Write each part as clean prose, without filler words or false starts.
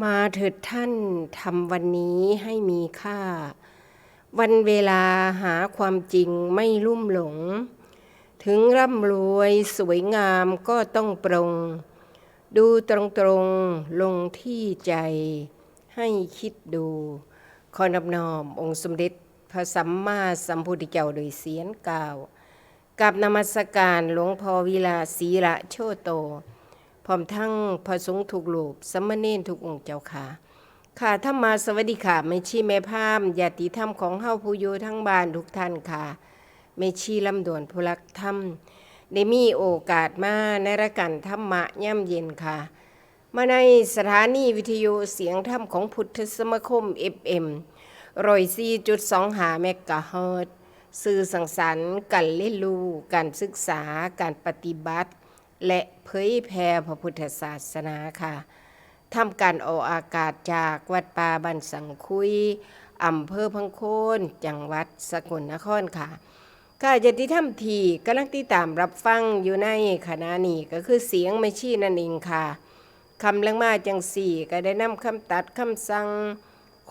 มาเถิดท่านทำวันนี้ให้มีค่าวันเวลาหาความจริงไม่ลุ่มหลงถึงร่ำรวยสวยงามก็ต้องปรงดูตรงๆลงที่ใจให้คิดดูขอนอบน้อมองค์สมเด็จพระสัมมาสัมพุทธเจ้าโดยเสียงกล่าวกับนมัสการหลวงพ่อวิลาศีระโชโตพร้อมทั้งพระสงฆ์ทุกรูปสามเณรทุกองค์เจ้าค่ะค่ะธรรมาสวัสดีค่ะแม่ชีแม่พามญาติธรรมของเฮาผู้อยู่ทั้งบ้านทุกท่านค่ะแม่ชีลำดวนผู้รักธรรมได้มีโอกาสมาในรายการธรรมะย่ำเย็นค่ะมาในสถานีวิทยุเสียงธรรมของพุทธสมาคม FM 104.25 เมกะเฮิรตซ์สื่อสังสรรค์การเรียนรู้การศึกษาการปฏิบัติและเผยแผ่พระพุทธศาสนาค่ะทำการออกอากาศจากวัดป่าบ้านสังคุยอำเภอพังโคนจังหวัดสกลนครค่ะค่ะญาติธรรมที่กำลังติดตามรับฟังอยู่ในขณะนี้ก็คือเสียงแม่ชีนั่นเองค่ะคำลังมาจังสี่ก็ได้นำคำตัดคำสั่ง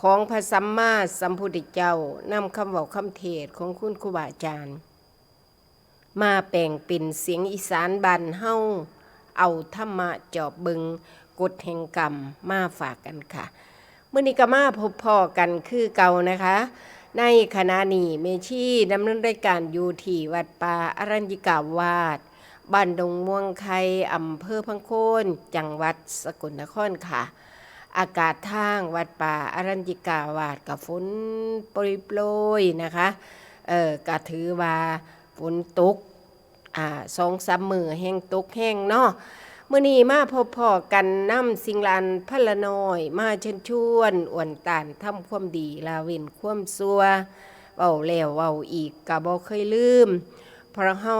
ของพระสัมมาสัมพุทธเจ้านำคำเว้าคำเทศของคุณครูบาอาจารย์มาแปลงเป็นเสียงอีสานบ้านเฮาเอาธรรมะจอบบึงกฎแห่งกรรมมาฝากกันค่ะมื้อนี้ก็มาพบพ่อกันคือเก่านะคะในขณะนี้เมชีดำเนินรายการอยู่ที่วัดป่าอรัญญิกาวาสบ้านดงม่วงไข่อำเภอพังโคนจังหวัดสกลนครค่ะอากาศทางวัดป่าอรัญญิกาวาสกับฝนโปรยๆนะคะก็ถือว่าฝนตก2-3 มื้อแห้งตกแห้งเนาะมื้อนี้มาพบพ่อกันนำสิ่งลานพละน้อยมาเชิญชวนอวนตานทำความดีลาเว้นความชั่วเว้าแล้วเว้าอีกก็บ่เคยลืมเพราะเฮา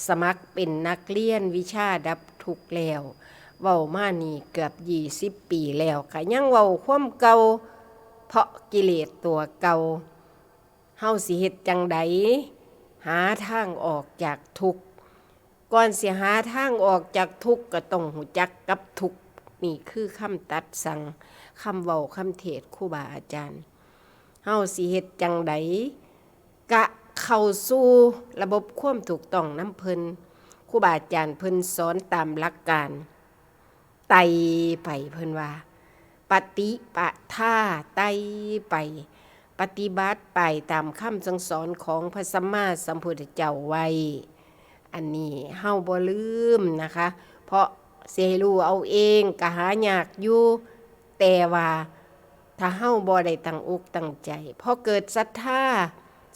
สมัครเป็นนักเรียนวิชาดับทุกข์แล้วเว้ามานี่เกือบ20 ปีแล้วก็ยังเว้าความเก่าเพราะกิเลสตัวเก่าเฮาสิเฮ็ดจังใดหาทางออกจากทุกข์ก่อนสิหาทางออกจากทุกข์ก็ต้องรู้จักกับทุกข์นี่คือคำตัดสั่งคำเว้าคำเทศน์ครูบาอาจารย์เฮาสิเฮ็ดจังใดกะเข้าสู่ระบบความถูกต้องนำเพิ่นครูบาอาจารย์เพิ่นสอนตามหลักการไต่ไปเพิ่นว่าปฏิปทาไต่ไปปฏิบัติไปตามคำสั่งสอนของพระสัมมาสัมพุทธเจ้าไว้อันนี้เฮาบ่ลืมนะคะเพราะสิให้รู้เอาเองก็หายากอยู่แต่ว่าถ้าเฮาบ่ได้ตั้งอกตั้งใจพอเกิดศรัทธา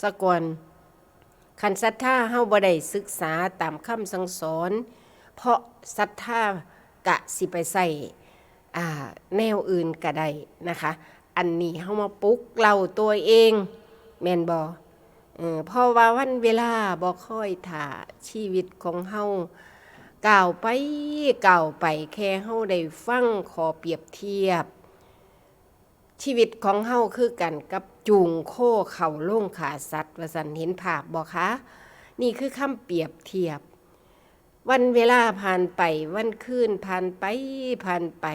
ซะก่อนคันศรัทธาเฮาบ่ได้ศึกษาตามคำสั่งสอนเพราะศรัทธากะสิไปใส่แนวอื่นก็ได้นะคะอันนี้เฮามาปลุกเราตัวเองแม่นบ่เพราะว่าวันเวลาบ่ค่อยท่าชีวิตของเฮาก้าวไปแค่เฮาได้ฟังขอเปรียบเทียบชีวิตของเฮาคือกันกับจูงโคเข้าโรงฆ่าสัตว์ว่าซั่นเห็นภาพบ่คะนี่คือคำเปรียบเทียบวันเวลาผ่านไปวันคืนผ่านไป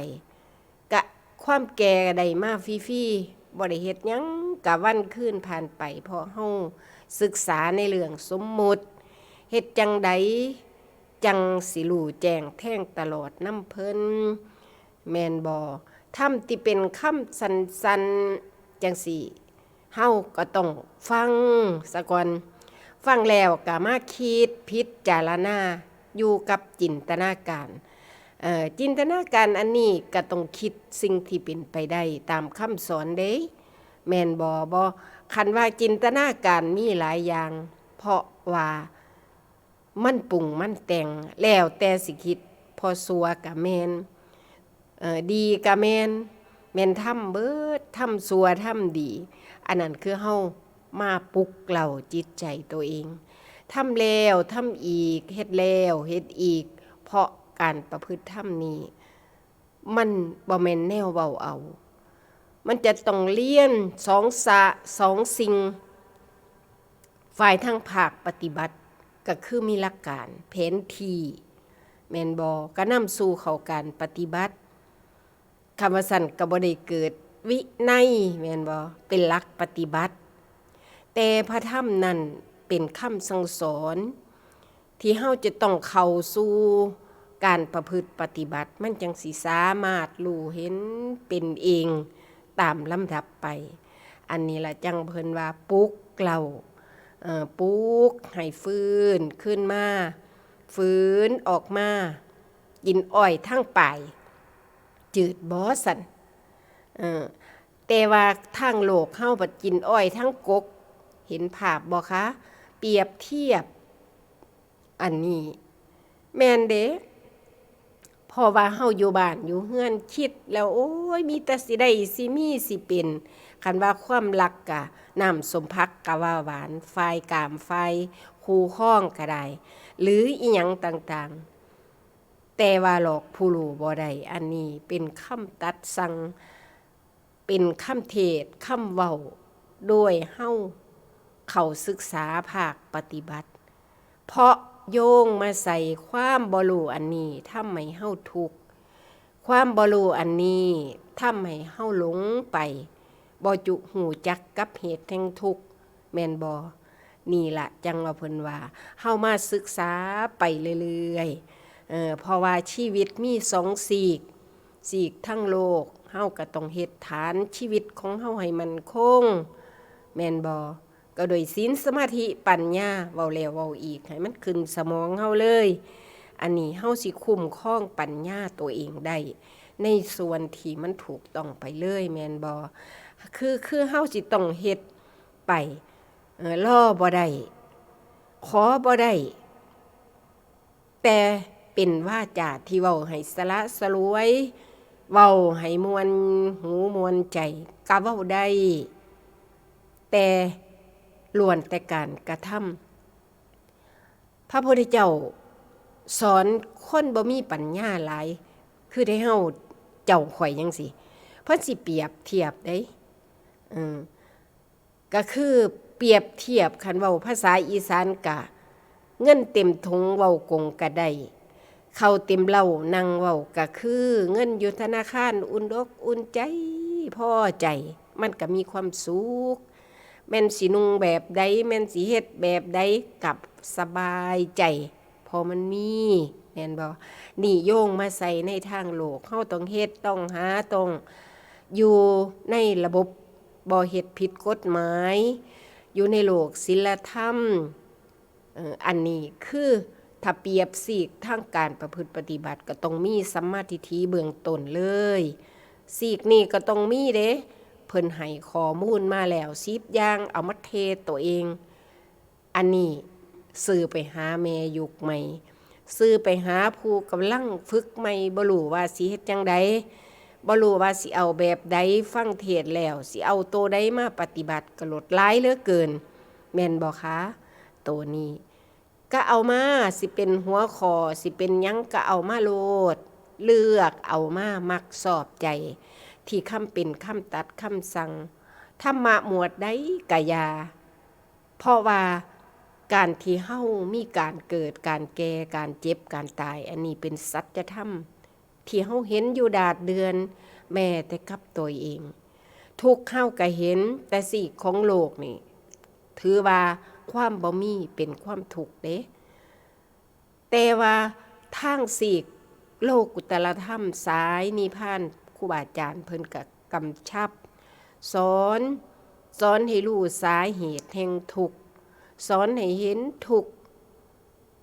กะความแก่ได้มาฟรีๆบ่ได้เฮ็ดหยังกะวันคืนผ่านไปเพราะเฮาศึกษาในเรื่องสมมุติเฮ็ดจังใดจังสิรู้แจ้งแทงตลอดนำเพิ่นแม่นบ่ธรรมที่เป็นคำสั้นๆจังซี่เฮาก็ต้องฟังซะก่อนฟังแล้วก็มาคิดพิจารณาอยู่กับจินตนาการจินตนาการอันนี้ก็ต้องคิดสิ่งที่เป็นไปได้ตามคำสอนเด้แม่นบ่คันว่าจินตนาการมีหลายอย่างเพราะว่ามันปรุงมันแต่งแล้วแต่สิคิดพอสัวก็แม่นดีก็แม่นทำเบิดทำสัวทำดีอันนั้นคือเฮามาปลุกเราจิตใจตัวเองทำแล้วทำอีกเฮ็ดแล้วเฮ็ดอีกเพราะการประพฤติธรรมนี้มันบ่แม่นแนวเว้าเอามันจะต้องเรียน2สิ่งฝ่ายทางภาคปฏิบัติก็คือมีหลักการแผนที่แม่นบ่ก็นำสู่เข้าการปฏิบัติ คำว่าสั่นก็บ่ได้เกิดวินัยแม่นบ่เป็นหลักปฏิบัติแต่พระธรรมนั้นเป็นคำสั่งสอนที่เฮาจะต้องเข้าสู่การประพฤติปฏิบัติมันจังสิสามารถรู้เห็นเป็นเองตามลำดับไปอันนี้ล่ะจังเพิ่นว่าปลุกเราปลุกให้ฟื้นขึ้นมาฟื้นออกมากินอ้อยทั้งป่ายจืดบ่สั่นแต่ว่าทางโลกเฮาบัดกินอ้อยทั้งกกเห็นภาพบ่คะเปรียบเทียบอันนี้แม่นเด้เพราะว่าเฮาอยู่บ้านอยู่เฮือนคิดแล้วโอ้ยมีแต่สิได้สิมีสิเป็นคันว่าความรักกะน้ำสมพักกะว่าหวานไฟกามไฟคูข้องก็ได้หรืออีหยังต่างๆแต่ว่าหลอกผู้รู้บ่ได้อันนี้เป็นคำตัดสั่งเป็นคำเทศคำเว้าโดยเฮาเข้าศึกษาภาคปฏิบัติเพราะโยงมาใส่ความบ่รู้อันนี้ทำให้เฮาทุกข์ความบ่รู้อันนี้ทำให้เฮาหลงไปบ่จุหูจักกับเหตุแห่งทุกข์แม่นบ่นี่ล่ะจังว่าเพิ่นว่าเฮามาศึกษาไปเรื่อยๆเพราะว่าชีวิตมี2ซีกทั้งโลกเฮาก็ต้องเฮ็ดฐานชีวิตของเฮาให้มันคงแม่นบ่ก็โดยศีลสมาธิปัญญาเว้าแล้วเว้าอีกให้มันขึ้นสมองเฮาเลยอันนี้เฮาสิคุ้มครองปัญญาตัวเองได้ในส่วนที่มันถูกต้องไปเลยแม่นบ่คือเฮาสิต้องเฮ็ดไปรอบ่ได้ขอบ่ได้แต่เป็นวาจาที่เว้าให้สละสลวยเว้าให้มวลหูมวลใจก็เว้าได้แต่ล้วนแต่การกระทำพระพุทธเจ้าสอนคนบ่มีปัญญาหลายคือได้เฮาเจ้าข่อยจังซี่เพิ่นสิเปรียบเทียบได้ก็คือเปรียบเทียบคันเว้าภาษาอีสานกะเงินเต็มถุงเว้ากงก็ได้ข้าวเต็มเหล้านั่งเว้าก็คือเงินอยู่ธนาคารอุ่นอกอุ่นใจพอใจมันก็มีความสุขแม่นสินุ่งแบบใดแม่นสิเฮ็ดแบบใดกับสบายใจพอมันมีแม่นบ่นี่โยงมาใส่ในทางโลกเฮาต้องเฮ็ดต้องหาต้องอยู่ในระบบบ่เฮ็ดผิดกฎหมายอยู่ในโลกศีลธรรมอันนี้คือถ้าเปรียบซีกทางการประพฤติปฏิบัติก็ต้องมีสัมมาทิฏฐิเบื้องต้นเลยซีกนี้ก็ต้องมีเด้เพิ่นให้ข้อมูลมาแล้ว10อย่างเอามาเทศตัวเองอันนี้สื่อไปหาแม่ยุคใหม่สื่อไปหาผู้กำลังฝึกใหม่บ่รู้ว่าสิเฮ็ดจังไดบ่รู้ว่าสิเอาแบบใดฟังเทศแล้วสิเอาโตใดมาปฏิบัติก็ลดหลายเหลือเกินแม่นบ่คะตัวนี้ก็เอามาสิเป็นหัวข้อสิเป็นหยังก็เอามาโลดเลือกเอามามักสอบใจที่คำเป็นคำตัดคำสั่งธรรมะหมวดใดกะยาเพราะว่าการที่เฮามีการเกิดการแก่การเจ็บการตายอันนี้เป็นสัจธรรมที่เฮาเห็นอยู่ดาดเดือนแม้แต่กับตัวเองทุกเฮาก็เห็นแต่สิ่งของโลกนี่ถือว่าความบ่มีเป็นความทุกข์เด้แต่ว่าทางสิ่งโลกุตตรธรรมสายนิพพานครูบาอาจารย์เพิ่นก็กำชับสอนให้รู้สาเหตุแห่งทุกข์สอนให้เห็นทุกข์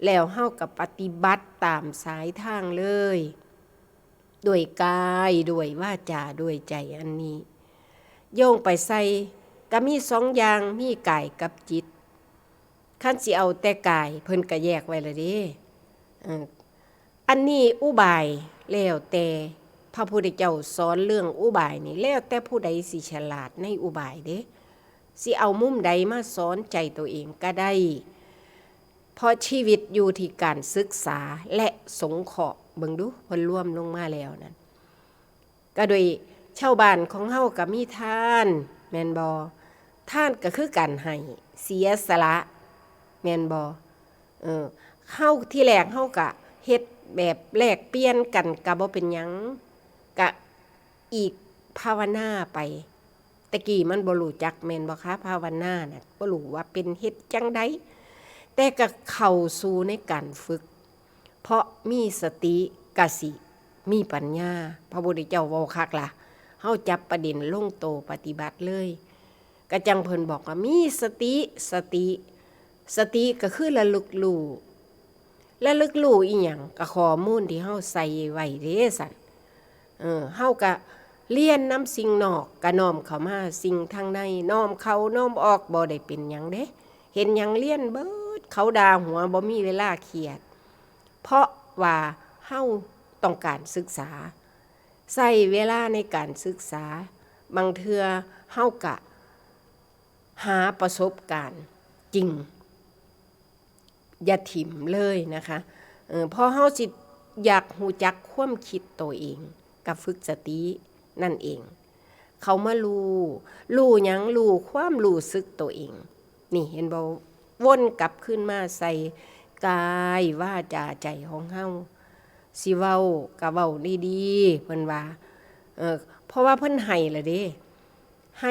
แล้วเฮาก็ปฏิบัติตามสายทางเลยด้วยกายด้วยวาจาด้วยใจอันนี้โยงไปใส่ก็มี2อย่างมีกายกับจิตคันสิเอาแต่กายเพิ่นก็แยกไว้และเด้อันนี้อุบายแล้วแต่พระพุทธเจ้าสอนเรื่องอุบายนี่แล้วแต่ผู้ใดสิฉลาดในอุบายเด้สิเอามุมใดมาสอนใจตัวเองก็ได้เพราะชีวิตอยู่ที่การศึกษาและสงเคราะห์เบิ่งดูเพิ่นรวมลงมาแล้วนั่นก็โดยชาวบ้านของเฮาก็มีทานแม่นบ่ทานก็คือการให้เสียสละแม่นบ่เฮาที่แรกเฮาก็เฮ็ดแบบแลกเปลี่ยนกันก็บ่เป็นหยังก็ อีกภาวนาไปตะกี้มันบ่รู้จักแม่นบ่คะภาวนาน่ะบ่รู้ว่าเป็นเฮ็ดจังไดแต่ก็เข้าสู่ในการฝึกเพราะมีสติกสิมีปัญญาพระพุทธเจ้าเว้าคักล่ะเฮาจับประเด็นลงโตปฏิบัติเลยก็จังเพิ่นบอกว่ามีสติก็คือระลึกรู้อีหยังก็ข้อมูลที่เฮาใส่ไว้เด้สั่นเฮาก็เรียนน้ำสิ่งนอกก็น้อมเข้ามาสิ่งทางในน้อมเข้าน้อมออกบ่ได้เป็นหยังเด้เห็นหยังเรียนเบิดเขาด่าหัวบ่มีเวลาเครียดเพราะว่าเฮาต้องการศึกษาใช้เวลาในการศึกษาบางเทื่อเฮาก็หาประสบการณ์จริงอย่าถิ่มเลยนะคะเพราะเฮาสิอยากรู้จักความคิดตัวเองกับฝึกสตินั่นเองเขามารู้หยังรู้ความรู้สึกตัวเองนี่เห็นบ่วนกลับขึ้นมาใส่กายวาจาใจของเฮาสิเว้าก็เว้าดีๆเพิ่นว่าเพราะว่าเพิ่นให้ล่ะเด้ใ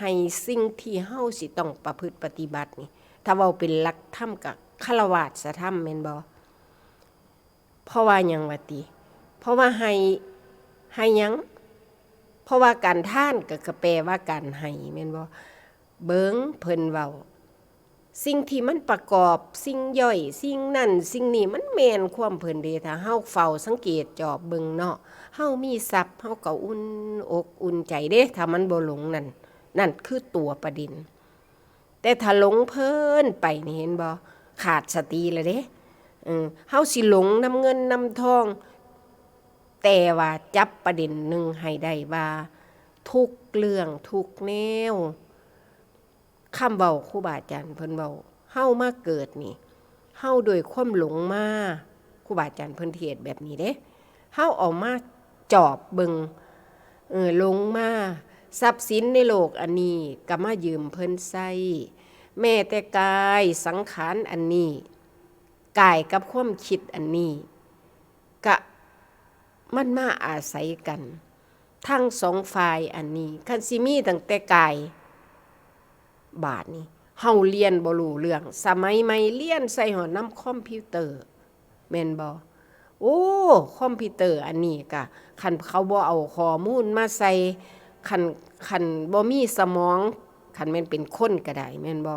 ห้สิ่งที่เฮาสิต้องประพฤติปฏิบัตินี่ถ้าเว้าเป็นหลักธรรมกับฆราวาสธรรมแม่นบ่เพราะว่าหยังว่าติเพราะว่าให้หยังเพราะว่าการทานก็แปลว่าการให้แม่นบ่เบิ่งเพิ่นเว้าสิ่งที่มันประกอบสิ่งย่อยสิ่งนั่นสิ่งนี้มันแม่นความเพิ่นเด้ถ้าเฮาเฝ้าสังเกตจอบเบิ่งเนาะเฮามีทรัพย์เฮาก็อุ่นอกอุ่นใจเด้ถ้ามันบ่หลงนั่นคือตัวประเด็นแต่ถ้าหลงเพิ่นไปนี่เห็นบ่ขาดสติแล้วเด้เฮาสิหลงนำเงินนำทองแต่ว่าจับประเด็นหนึ่งให้ได้ว่าทุกเรื่องทุกแนวคำเว้าครูบาอาจารย์เพิ่นเว้าเฮามาเกิดนี่เฮาโดยความหลงมาครูบาอาจารย์เพิ่นเทศแบบนี้เด้เฮาเอามาจอบเบิ่งหลงมาทรัพย์สินในโลกอันนี้ก็มายืมเพิ่นใช้แม้แต่กายสังขารอันนี้กายกับความคิดอันนี้ก็มันมาอาศัยกันทั้งสองฝ่ายอันนี้คันสิมีตั้งแต่กายบาดนี้เฮาเรียนบ่รู้เรื่องสมัยใหม่เรียนใส่หอน้ำคอมพิวเตอร์แม่นบ่โอ้คอมพิวเตอร์อันนี้ก็คันเขาบ่เอาข้อมูลมาใส่คันบ่มีสมองคันแม่นเป็นคนก็ได้แม่นบ่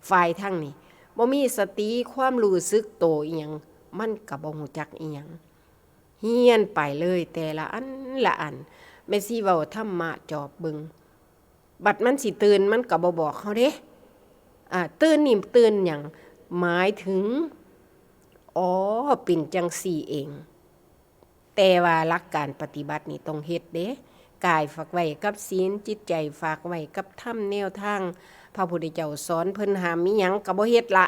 ฝ่ายทั้งนี้บ่มีสติความรู้สึกตัวอีหยังมันก็บ่ฮู้จักอีหยังเฮียนไปเลยแต่ละอันแม่สิเว้าธรรมะจอบเบิ่งบัดมันสิตื่นมันก็บ่บอกเฮาเด้ตื่นนี่ตื่นหยังหมายถึงเป็นจังซี่เองแต่ว่าหลักการปฏิบัตินี่ต้องเฮ็ดเด้กายฝากไว้กับศีลจิตใจฝากไว้กับธรรมแนวทางพระพุทธเจ้าสอนเพิ่นห้ามมีหยังก็บ่เฮ็ดละ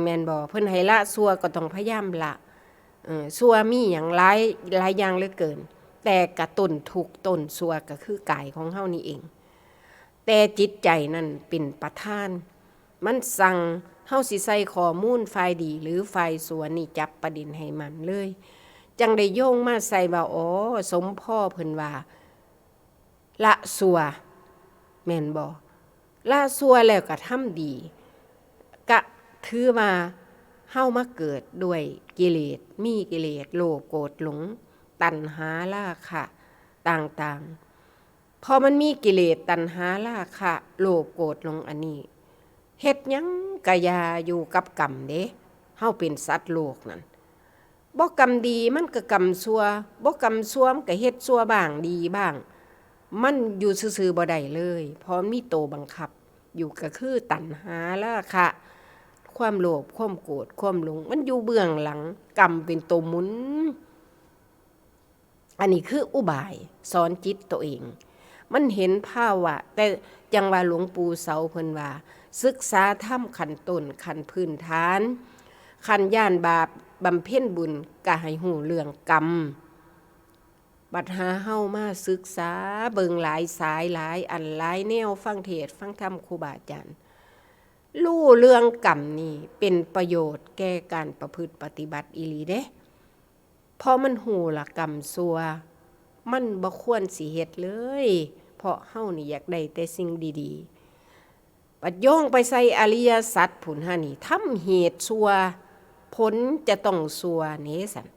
แม่นบ่เพิ่นให้ละชั่วก็ต้องพยายามละชั่วมีหยังหลายอย่างเหลือเกินแต่กระต้นทุกต้นชั่วก็คือกายของเฮานี่เองแต่จิตใจนั่นเป็นประธานมันสั่งเฮาสิใส่ข้อมูลฝ่ายดีหรือฝ่ายชั่วนี่จับประเด็นให้มันเลยจังได้โยงมาใส่ว่าสมพ่อเพิ่นว่าละชั่วแม่นบ่ละชั่วแล้วก็ทำดีก็ถือว่าเฮามาเกิดด้วยกิเลสมีกิเลสโลภโกรธหลงตัณหาราคะต่างๆพอมันมีกิเลสตัณหาราคะโลภโกรธหลงอันนี้เฮ็ดหยังก็อย่าอยู่กับกรรมเด้เฮาเป็นสัตว์โลกนั่นบ่กรรมดีมันก็กรรมชั่วบ่กรรมชั่วมันก็เฮ็ดชั่วบ้างดีบ้างมันอยู่ซื่อๆบ่ได้เลยเพราะมีโตบังคับอยู่ก็คือตัณหาราคะความโลภความโกรธความหลงมันอยู่เบื้องหลังกรรมเป็นตัวหมุนอันนี้คืออุบายสอนจิตตัวเองมันเห็นภาวะแต่จังว่าหลวงปู่เสาเพิ่นว่าศึกษาธรรมขั้นต้นขั้นพื้นฐานขั้นย่านบาปบำเพ็ญบุญก็ให้ฮู้เรื่องกรรมบัดหาเฮามาศึกษาเบิ่งหลายสายหลายอันหลายแนวฟังเทศน์ฟังธรรมครูบาอาจารย์รู้เรื่องกรรมนี่เป็นประโยชน์แก่การประพฤติปฏิบัติอีหลีเด้เพราะมันฮู้ละกรรมชั่ว มันบ่ควรสิเฮ็ดเลยเพราะเฮานี่อยากได้แต่สิ่งดีๆปัดโยงไปใส่อริยสัจผุนหานี่ทำเหตุชั่วผลจะต้องชั่วนี่สั่น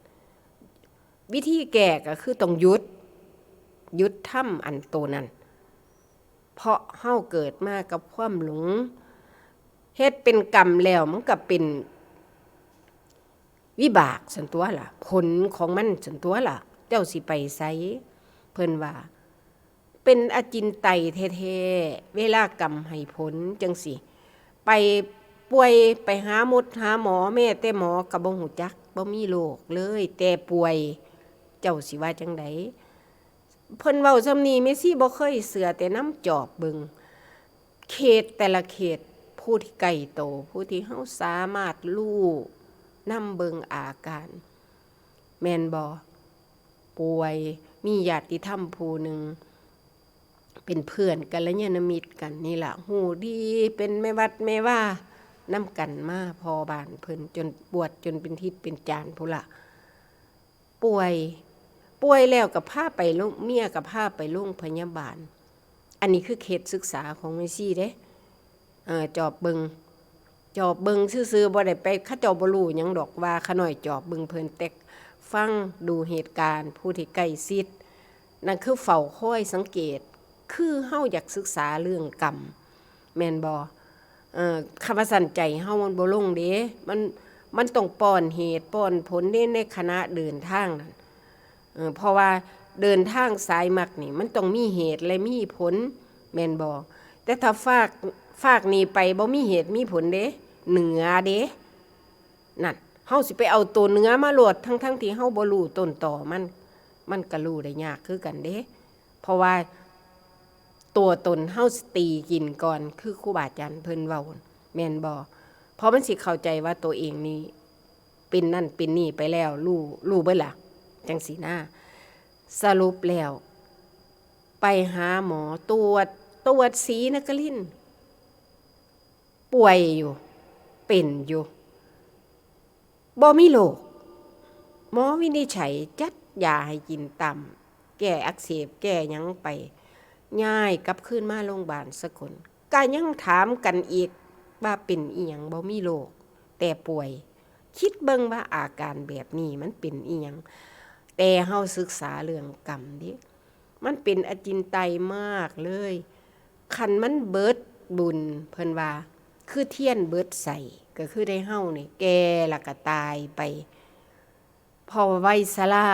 วิธีแก้ก็คือต้องหยุดทำอันโตนั้นเพราะเฮาเกิดมากับความหลงเฮ็ดเป็นกรรมแล้วมันก็เป็นวิบากสันตัวล่ะผลของมันสันตัวล่ะเจ้าสิไปไสเพิ่นว่าเป็นอจินไตยแท้ๆเวลากรรมให้ผลจังสิไปป่วยไปหาหมอแม่แต่หมอก็บ่ฮู้จักบ่มีโรคเลยแต่ป่วยเจ้าสิว่าจังได๋เพิ่นเว้าซำนี้แม่ซี่บ่เคยเสือแต่น้ำจอบเบิงเขตแต่ละเขตผู้ที่ใกล้โตผู้ที่เฮาสามารถรู้นำเบิงอาการแม่นบ่ป่วยมีญาติธรรมผู้หนึ่งเป็นเพื่อนกัลยาณมิตรกันนี่ล่ะฮู้ดีเป็นแม่วัดแม่ว่านำกันมาพอบ้านเพิ่นจนบวชจนเป็นทิศเป็นจานพุ่นล่ะป่วยแล้วก็พาไปโรงเมียก็พาไปโรงพยาบาลอันนี้คือเขตศึกษาของแม่ซี่เด้จอบเบิงซื่อๆบ่ได้ไปเขาเจ้าบ่รู้หยังดอกว่าขาน้อยจอบเบิงเพิ่นแต่ฟังดูเหตุการณ์ผู้ที่ใกล้ชิดนั่นคือเฝ้าคอยสังเกตคือเฮาอยากศึกษาเรื่องกรรมแม่นบ่คำว่าสั่นใจเฮามันบ่ลงเด้มันต้องป้อนเหตุป้อนผลในขณะเดินทางนั่นเพราะว่าเดินทางสายมักนี่มันต้องมีเหตุและมีผลแม่นบ่แต่ถ้าฝากนี่ไปบ่มีเหตุมีผลเด้เหนือเด้นั่นเฮาสิไปเอาตัวเนื้อมาโลดทั้งที่เฮาบ่รู้ต้นตอมันก็รู้ได้ยากคือกันเด้เพราะว่าตัวตนเฮาสิตีกินก่อนคือครูบาอาจารย์เพิ่นเว้าแม่นบ่เพราะมันสิเข้าใจว่าตัวเองนี่เป็นนั่นเป็นนี่ไปแล้วรู้เบิดล่ะจังซี่นะสรุปแล้วไปหาหมอตรวจศรีนครินทร์ป่วยอยู่เป็นอยู่บ่มีโรคหมอวินิจฉัยจัดยาให้กินตามแก้อักเสบแก้หยังไปย้ายกลับคืนมาโรงพยาบาลสกลก็ยังถามกันอีกว่าเป็นอีหยังบ่มีโรคแต่ป่วยคิดเบิ่งว่าอาการแบบนี้มันเป็นอีหยังแต่เฮาศึกษาเรื่องกรรมดิมันเป็นอจินไตยมากเลยคันมันเบิดบุญเพิ่นว่าคือเทียนเบิดใส่ก็คือได้เฮานี่แก่แล้วก็ตายไปพอไว้สลา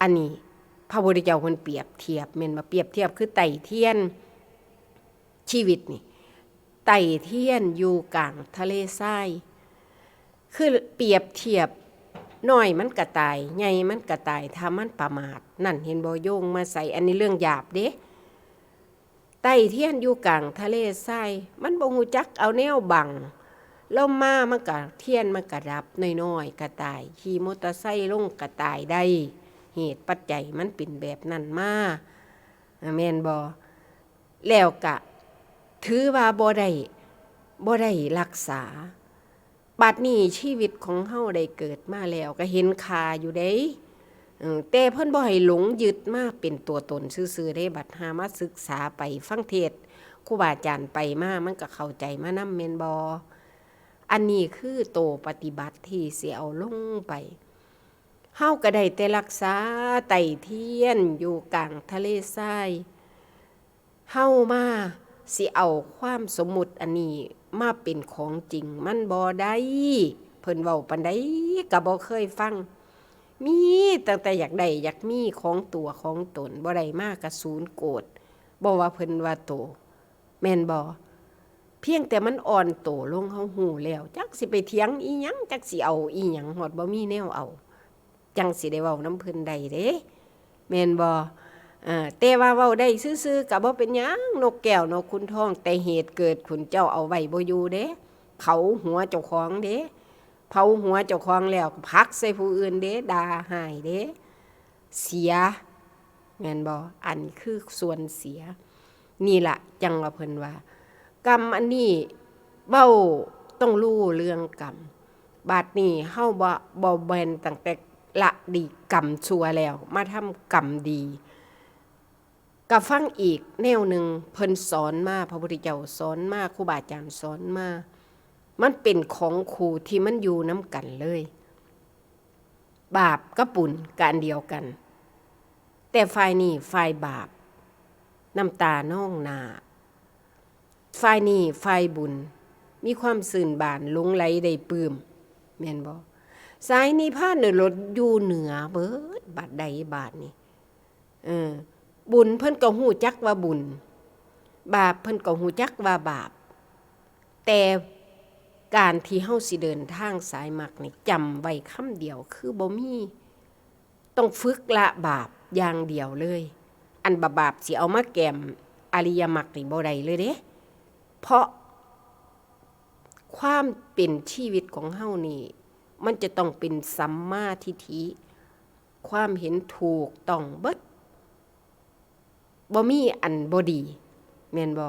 อันนี้พระพุทธเจ้าเพิ่นเปรียบเทียบแม่นบ่เปรียบเทียบคือไต่เทียนชีวิตนี่ไต่เทียนอยู่กลางทะเลทรายคือเปรียบเทียบน้อยมันก็ตายใหญ่มันก็ตายถ้ามันประมาทนั่นเห็นบ่โยงมาใส่อันนี้เรื่องหยาบเด้ไต่เทียนอยู่กลางทะเลทรายมันบ่ฮู้จักเอาแนวบังลมมามันก็เทียนมันก็ดับน้อยๆก็ตายขี่มอเตอร์ไซค์ลงก็ตายได้เหตุปัจจัยมันเป็นแบบนั้นมาแม่นบ่แล้วก็ถือว่าบ่ได้รักษาบัดนี้ชีวิตของเฮาได้เกิดมาแล้วก็เห็นค่าอยู่เด้แต่เพิ่นบ่ให้หลงยึดมาเป็นตัวตนซื่อๆเด้บัดหามาศึกษาไปฟังเทศน์ครูบาอาจารย์ไปมามันก็เข้าใจมานำแม่นบ่อันนี้คือโตปฏิบัติที่สิเอาลงไปเฮาก็ได้แต่รักษาไต่เทียนอยู่กลางทะเลทรายเฮามาสิเอาความสมมุติอันนี้มาเป็นของจริงมันบ่ได้เพิ่นเว้าปานใดก็บ่เคยฟังมีตั้งแต่อยากได้อยากมีของตัวของตนบ่ได้มาก็ศูนย์โกรธบ่ว่าเพิ่นว่าโตแม่นบ่เพียงแต่มันอ่อนโตลงเฮาฮู้แล้วจักสิไปเถียงอีหยังจักสิเอาอีหยังฮอดบ่มีแนวเอาจังสิได้เว้านำเพิ่นได้เด้แม่นบ่แต่ว่าเว้าได้ซื่อๆก็บ่เป็นหยังนกแก้วนกขุนทองแต่เหตุเกิดขุนเจ้าเอาไว้บ่อยู่เด้เขาหัวเจ้าของเด้เผาหัวเจ้าของแล้วก็พักใส่ผู้อื่นเด้ด่าหายเด้เสียแม่นบ่อันคือส่วนเสียนี่ล่ะจังว่าเพิ่นว่ากรรมอันนี้เว้าต้องรู้เรื่องกรรมบัดนี้เฮาบ่แม่นตั้งแต่ละ ดีกรรมชั่วแล้วมาทำกรรมดีก็ฟังอีกแนวหนึ่งเพิ่นสอนมาพระพุทธเจ้าสอนมาครูบาอาจารย์สอนมามันเป็นของครูที่มันอยู่น้ำกันเลยบาปกับบุญกันเดียวกันแต่ฝ่ายนี้ฝ่ายบาปน้ำตาน้องนาฝ่ายนี้ฝ่ายบุญมีความสื่นบานหลงไหลได้ปลื้มแม่นบ่สายนิพพานเนี่ยรถอยู่เหนือเบิดบาดใดบาดนี่บุญเพิ่นก็ฮู้จักว่าบุญบาปเพิ่นก็ฮู้จักว่าบาปแต่การที่เฮาสิเดินทางสายมรรคนี่จำไว้คำเดียวคือบ่มีต้องฝึกละบาปอย่างเดียวเลยอันบาปสิเอามาแกมอริยมรรคนี่บ่ได้เลยเด้เพราะความเป็นชีวิตของเฮานี่มันจะต้องเป็นสัมมาทิฏฐิความเห็นถูกต้องเบิดบ่มีอันบ่ดีแม่นบ่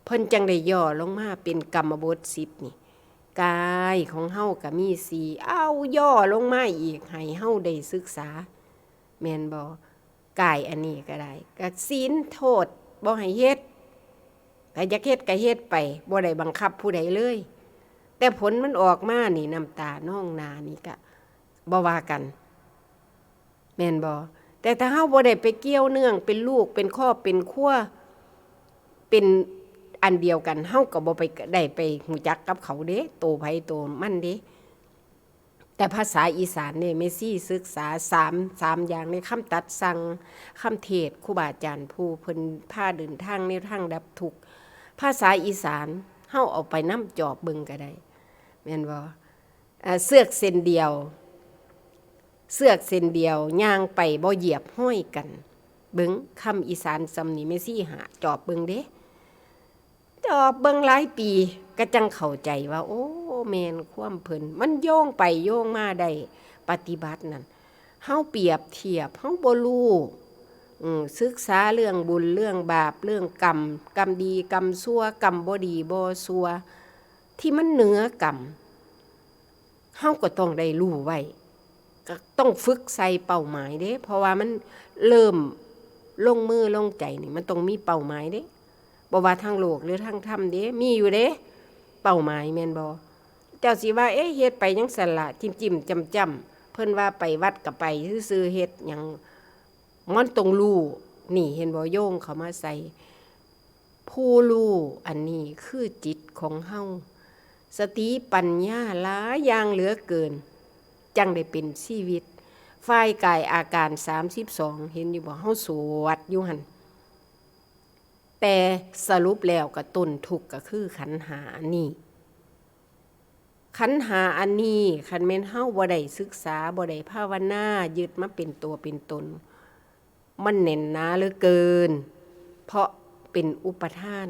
เพิ่นจังได้ย่อลงมาเป็นกรรมบท10นี่กายของเฮาก็มี4เอาย่อลงมาอีกให้เฮาได้ศึกษาแม่นบ่กายอันนี้ก็ได้ก็ศีลโทษบ่ให้เฮ็ดใครอยากเฮ็ดก็เฮ็ดไปบ่ได้บังคับผู้ใดเลยแต่ผลมันออกมานี่น้ำตาน้องนานี่ก็บ่ว่ากันแม่นบ่แต่ถ้าเฮาบ่ได้ไปเกี่ยวเนื่องเป็นลูกเป็นครอบเป็นครัวเป็นอันเดียวกันเฮาก็บ่ไปได้ไปฮู้จักกับเขาเด้โตไผโตมันเด้แต่ภาษาอีสานเนี่ยเมซี่ศึกษา3อย่างในคำตัดสั่งคำเทศครูบาอาจารย์ผู้เพิ่นพาเดินทางในทางดับทุกข์ภาษาอีสานเฮาเอาไปนำจอบเบิ่งก็ได้แม่นบ่เสือกเส้นเดียวย่างไปบ่เหยียบห้อยกันเบิ่งคำอีสานซำนี้เมซี่หาจอบเบิ่งเด้จอบเบิ่งหลายปีก็จังเข้าใจว่าโอ้แม่นความเพิ่นมันโยงไปโยงมาได้ปฏิบัตินั่นเฮาเปรียบเทียบเฮาบ่รู้ศึกษาเรื่องบุญเรื่องบาปเรื่องกรรมดีกรรมชั่วกรรมบ่ดีบ่ชั่วที่มันเหนือกรรมเฮาก็ต้องได้รู้ไว้ก็ต้องฝึกใส่เป้าหมายเด้เพราะว่ามันเริ่มลงมือลงใจนี่มันต้องมีเป้าหมายเด้บ่ว่าทางโลกหรือทางธรรมเด้มีอยู่เด้เป้าหมายแม่นบ่เจ้าสิว่าเฮ็ดไปจังซั่นล่ะจิ้มๆจำๆเพิ่นว่าไปวัดก็ไปซื่อๆเฮ็ดหยังมันต้องรู้นี่เห็นบ่โยงเข้ามาใส่ผู้รู้อันนี้คือจิตของเฮาสติปัญญาหลายอย่างเหลือเกินจังได้เป็นชีวิตฝ่ายกายอาการ32เห็นอยู่บ่เฮาสวดอยู่หั่นแต่สรุปแล้วก็ต้นทุกข์ก็คือขันธ์5อันนี้ขันธ์5อันนี้คันแม่นเฮาบ่ได้ศึกษาบ่ได้ภาวนายึดมาเป็นตัวเป็นตนมันแน่นหนาเหลือเกินเพราะเป็นอุปทาน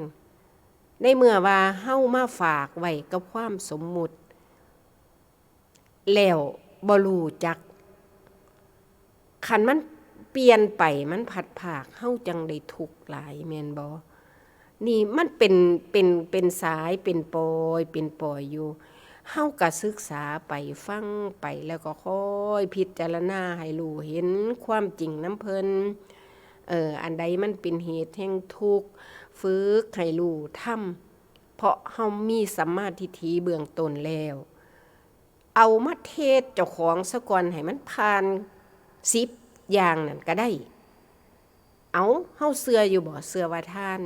ในเมื่อว่าเฮามาฝากไว้กับความสมมุติแล้วบ่รู้จักคันมันเปลี่ยนไปมันผัดผากเฮาจังได้ทุกข์หลายแม่นบ่นี่มันเป็นสายเป็นปอยอยู่เฮาก็ศึกษาไปฟังไปแล้วก็ค่อยพิจารณาให้รู้เห็นความจริงนำเพิ่นอันใดมันเป็นเหตุแห่งทุกข์ฝึกให้รู้ทำเพราะเฮามีสัมมาทิฏฐิเบื้องต้นแล้วเอามาเทศเจ้าของซะก่อนให้มันผ่าน10อย่างนั่นก็ได้เอาเฮาเชื่ออยู่บ่เชื่อว่าท่าน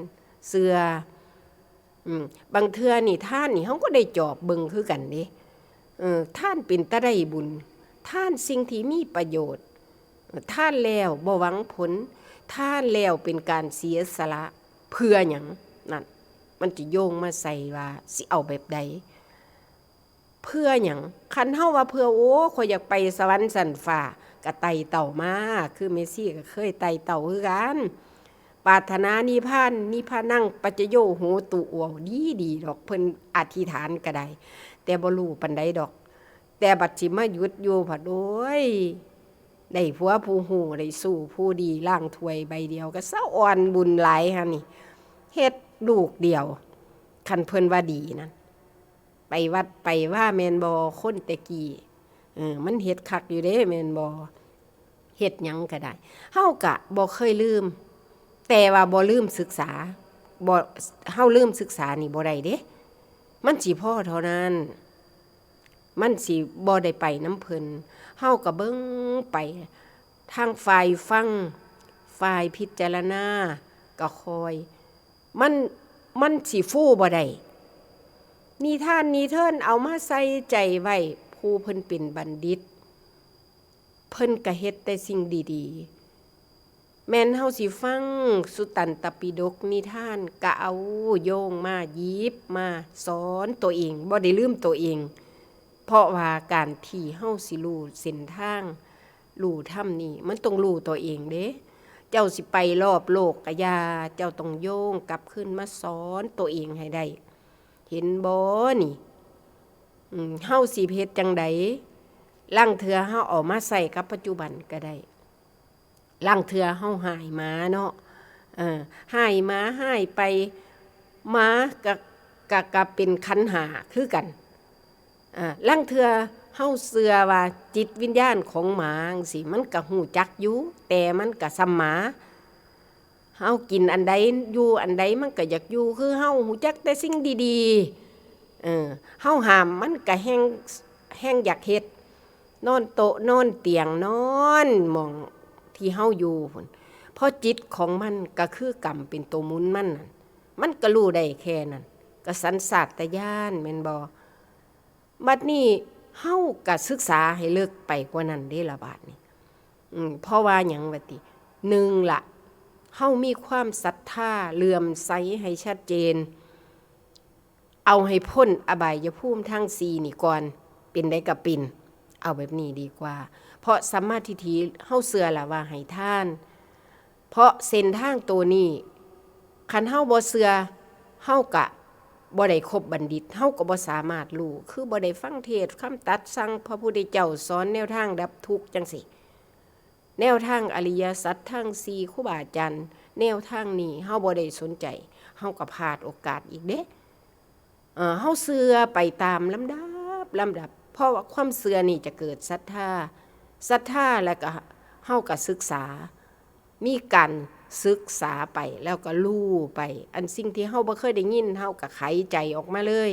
เชื่อบางเทื่อนี่ท่านนี่เฮาก็ได้จอบเบิ่งคือกันเด้ท่านเป็นตาได้บุญท่านสิ่งที่มีประโยชน์ท่านแล้วบ่หวังผลท่านแล้วเป็นการเสียสละเพื่อหยังนั่นมันจะโยงมาใส่ว่าสิเอาแบบใดเพื่อหยังคันเฮาว่าเพื่อโอ้ข่อยอยากไปสวรรค์ชั้นฟ้าก็ไต่เต่ามาคือเมซี่ก็เคยไต่เต่าคือกันปรารถนานิพพานนั่งปัจจโยโหตุอวดีดอกเพิ่นอธิษฐานก็ได้แต่บ่รู้ปานใดดอกแต่บัดสิมาหยุดอยู่พัดโอ้ยได้ผัวผู้ฮู้ได้สู้ผู้ดีล้างถ้วยใบเดียวก็เซาอ่อนบุญหลายหั่นนี่เฮ็ดลูกเดียวคันเพิ่นว่าดีนั่นไปวัดไปว่าแม่นบ่คนแต่กี้ มันเฮ็ดคักอยู่เด้แม่นบ่เฮ็ดหยังก็ได้เฮาก็บ่เคยลืมแต่ว่าบ่ลืมศึกษาบ่เฮาลืมศึกษานี่บ่ได้เด้มันสิพอเท่านั้นมันสิบ่ได้ไปน้ำเพิ่นเฮาก็เบิ่งไปทางฝ่ายฟังฝ่ายพิจารณาก็คอยมันสิฟู่บ่ได้นิทานนิเทินเอามาใส่ใจไว้ผู้เพิ่นเป็นบัณฑิตเพิ่นก็เฮ็ดแต่สิ่งดีๆแม่นเฮาสิฟังสุตันตปิฎกนิทานก็เอาโยงมาหยิบมาสอนตัวเองบ่ได้ลืมตัวเองเพราะว่าการที่เฮาสิรู้เส้นทางรู้ธรรมนี่มันต้องรู้ตัวเองเด้เจ้าสิไปรอบโลกก็อย่าเจ้าต้องโยงกลับขึ้นมาสอนตัวเองให้ได้เห็นบ่นี่เฮาสิเฮ็ดจังไดลางเทื่อเฮาเอามาใส่กับปัจจุบันก็ได้ลางเทื่อเฮาหายหมาเนาะหายหมาหายไปหมาก็เป็นขันธ์ห้าคือกันลางเทื่อเฮาเชื่อว่าจิตวิญญาณของหมาจังซี่มันก็ฮู้จักอยู่แต่มันก็ซ้ำหมาเฮากินอันใดอยู่อันใดมันก็อยากอยู่คือเฮาฮู้จักแต่สิ่งดีๆเฮาห้ามมันก็แฮงอยากเฮ็ดนอนโต๊ะนอนเตียงนอนหม้องที่เฮาอยู่พุ่นเพราะจิตของมันก็คือกรรมเป็นตัวหมุนมันก็รู้ได้แค่นั้นก็สัญชาตญาณแม่นบ่บัดนี้เฮาก็ศึกษาให้ลึกไปกว่านั้นเด้ล่ะบาดนี้เพราะว่าหยังว่าติ1ล่ะเฮามีความศรัทธาเลื่อมใสให้ชัดเจนเอาให้พ้นอบายภูมิทั้ง4นี่ก่อนเป็นได้ก็เป็นเอาแบบนี้ดีกว่าเพราะสัมมาทิฏฐิเฮาเชื่อล่ะว่าให้ทานเพราะเส้นทางตัวนี้คันเฮาบ่เชื่อเฮาก็บ่ได้คบบัณฑิตเฮาก็บ่สามารถรู้คือบ่ได้ฟังเทศน์คำตัดสั่งพระพุทธเจ้าสอนแนวทางดับทุกข์จังซี่แนวทางอริยสัจทั้ง4ครูบาอาจารย์แนวทางนี้เฮาบ่ได้สนใจเฮาก็พลาดโอกาสอีกเด้เฮาเชื่อไปตามลำดับเพราะว่าความเชื่อนี่จะเกิดศรัทธาแล้วก็เฮาก็ศึกษามีการศึกษาไปแล้วก็รู้ไปอันสิ่งที่เฮาบ่เคยได้ยินเฮาก็ไขใจออกมาเลย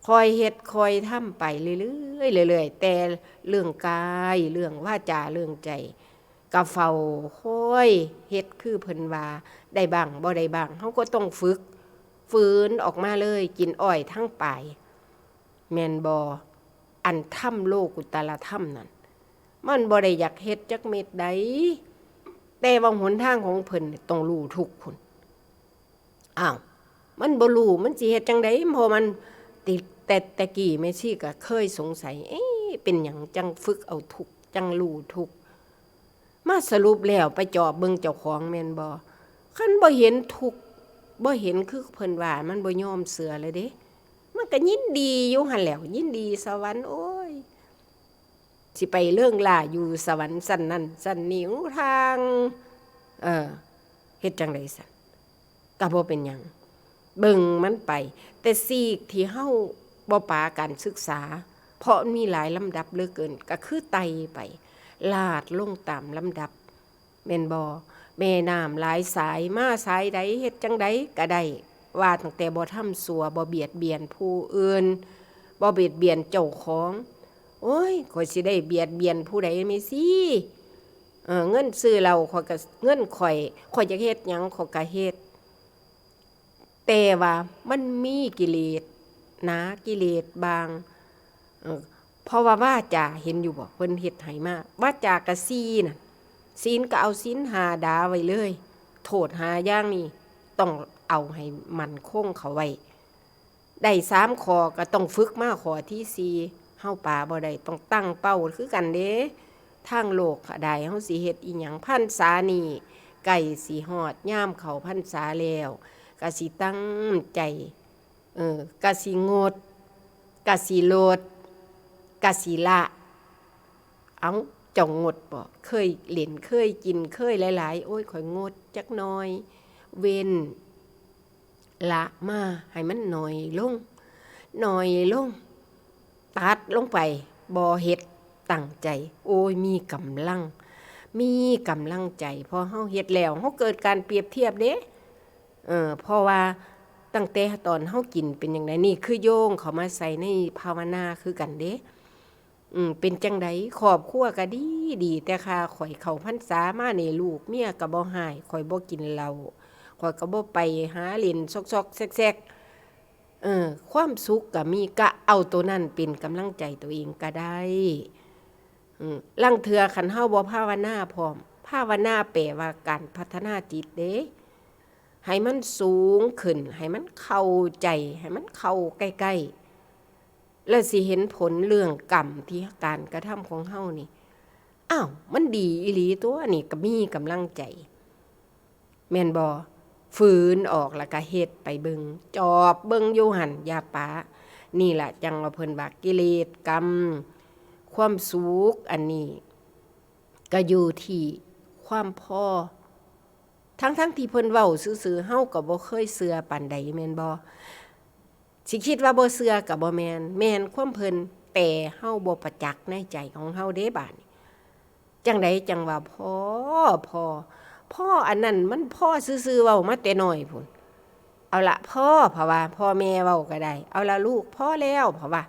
คอยเฮ็ดคอยทำไปเรื่อยๆแต่เรื่องกายเรื่องวาจาเรื่องใจก็เฝ้าคอยเฮ็ดคือเพิ่นว่าได้บ้างบ่ได้บ้างเฮาก็ต้องฝืนออกมาเลยกินอ้อยทั้งปลายแม่นบ่อันถ้ำโลกุตตรธรรมนั่นมันบ่ได้อยากเฮ็ดจักเม็ดใดแต่ว่าหนทางของเพิ่นต้องรู้ทุกพุ่นมันบ่รู้มันสิเฮ็ดจังได๋เพราะมันติดแต่กี้แม่ชีก็เคยสงสัยเป็นหยังจังฝึกเอาทุกจังรู้ทุกมาสรุปแล้วไปจอบเบิ่งเจ้าของแม่นบ่คันบ่เห็นทุกบ่เห็นคือเพิ่นว่ามันบ่ยอมเสือเลยเด้มันก็ยินดีอยู่หั่นแหล้วยินดีสวรรค์โอ้ยสิไปเรื่องล่าอยู่สวรรค์สั่นนั่นสั่นนี่ทางเฮ็ดจังได๋สั่นก็บ่เป็นหยังเบิ่งมันไปแต่ซีกที่เฮาบ่ปาการศึกษาเพราะมีหลายลำดับเหลือเกินก็คือไต่ไปลาดลงตามลำดับแม่นบ่แม่น้ำหลายสายมาสายใดเฮ็ดจังไดก็ได้ว่าตั้งแต่บ่ทำชั่วบ่เบียดเบียนผู้อื่นบ่เบียดเบียนเจ้าของโอ้ยข่อยสิได้เบียดเบียนผู้ใดแม่สิเงินซื้อเราข่อยก็เงินข่อยจะเฮ็ดหยังข่อยก็เฮ็ดแต่ว่ามันมีกิเลสนะกิเลสบางเพราะว่าวาจาเห็นอยู่บ่เพิ่นเฮ็ดให้มาวาจากะซีน่ะศีลก็เอาศีล5ดาไว้เลยโทษ5อย่างนี้ต้องเอาให้มั่นคงเข้าไว้ได้3ข้อก็ต้องฝึกมาข้อที่4เฮาปาบ่ได้ต้องตั้งเป้าคือกันเด้ทางโลกได้เฮาสิเฮ็ดอีหยังพรรษานี้ใกล้สิฮอดยามเข้าพรรษาแล้วก็สิตั้งใจก็สิงดก็สิลดก็สิละจ้องงดบ่เคยเล่นเคยกินเคยหลายๆโอ้ยข่อยงดจักหน่อยเว้นละมาให้มันน้อยลงตัดลงไป บ่เฮ็ดตั้งใจโอ้ยมีกำลังใจพอเฮาเฮ็ดแล้วเฮาเกิดการเปรียบเทียบเด้เพราะว่าตั้งแต่ตอนเฮากินเป็นจังไดนี่คือโยงเข้ามาใส่ในภาวนาคือกันเด้เป็นจังไดครอบครัวก็ดีแต่ข่าข่อยเข้าพรรษามานี่ลูกเมียก็บ่ให้ข่อยบ่กินเหล้าข่อยก็บ่ไปหาเล่นซอกๆแซกๆความสุขก็มีก็เอาตัวนั้นเป็นกำลังใจตัวเองก็ได้ลางเทื่อคันเฮาบ่ภาวนาพร้อมภาวนาแปลว่าการพัฒนาจิตเด้ให้มันสูงขึ้นให้มันเข้าใจให้มันเข้าใกล้ๆแล้วสิเห็นผลเรื่องกรรมที่การกระทำของเฮานี่อ้าวมันดีอีหลีตัวนี่ก็มีกำลังใจแม่นบ่ฝืนออกแล้วก็เฮ็ดไปเบิ่งจอบเบิ่งอยู่หั่นอย่าปานี่ล่ะจังว่าเพิ่นว่ากิเลสกรรมความสุขอันนี้ก็อยู่ที่ความพอทั้งที่เพิ่นเว้าซื่อๆเฮาก็บ่เคยเชื่อปานใดแม่นบ่สิคิดว่าบ่เชื่อก็บ่แม่นความเพิ่นแต่เฮาบ่ประจักษ์ในใจของเฮาเด้บาดนี้จังไดจังว่าพ่ออันนั้นมันพ่อซื่อๆเว้ามาแต่น้อยพุ่นเอาละพ่อเพราะว่าพ่อแม่เว้าก็ได้เอาละลูกพ่อแล้วเพราะว่า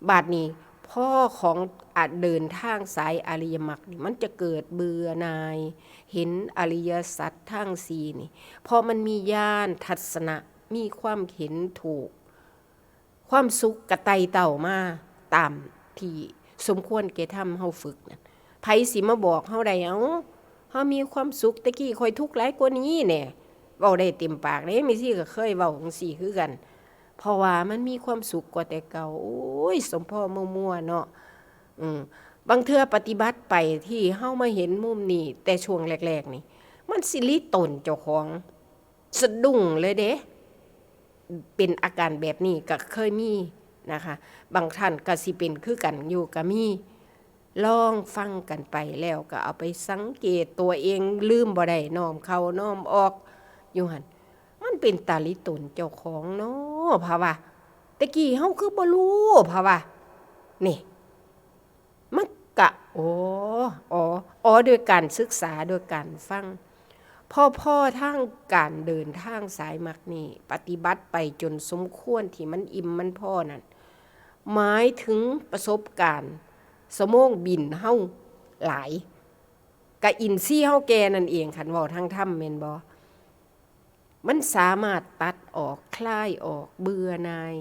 บาดนี้พ่อของอาจเดินทางสายอริยมรรคนี่มันจะเกิดเบื่อหน่ายเห็นอริยสัจทั้ง4นี่พอมันมีญาณทัศนะมีความเห็นถูกความสุขกระไตเต่ามาตามที่สมควรแก่ทำเฮาฝึกนั่นไผสิมาบอกเฮาได้เฮามีความสุขตะกี้ค่อยทุกข์หลายกว่านี้แน่เว้าได้เต็มปากเด้มีซี่ก็เคยเว้าจังซี่คือกันเพราะว่ามันมีความสุขกว่าแต่เก่าโอ้ยสมพ่อมั่วๆเนาะบางเทื่อปฏิบัติไปที่เฮามาเห็นมุมนี้แต่ช่วงแรกๆนี่มันสิริตนเจ้าของสะดุ้งเลยเด้เป็นอาการแบบนี้ก็เคยมีนะคะบางท่านก็สิเป็นคือกันอยู่ก็มีลองฟังกันไปแล้วก็เอาไปสังเกตตัวเองลืมบ่ได้น้อมเข้าน้อมออกอยู่หั่นมันเป็นตาลิตนเจ้าของเนาะเพราะว่าตะกี้เฮาคือบ่รู้เพราะว่านี่มันก็โดยการศึกษาโดยการฟังพ่อทางการเดินทางสายมรรคนี่ปฏิบัติไปจนสมควรที่มันอิ่มมันพอนั่นหมายถึงประสบการณ์สมองบินเฮาหลายกะอินทรีย์เฮาแก่นั่นเองคันเว้าทางธรรมแม่นบ่มันสามารถตัดออกคลายออกเบื่อหน่าย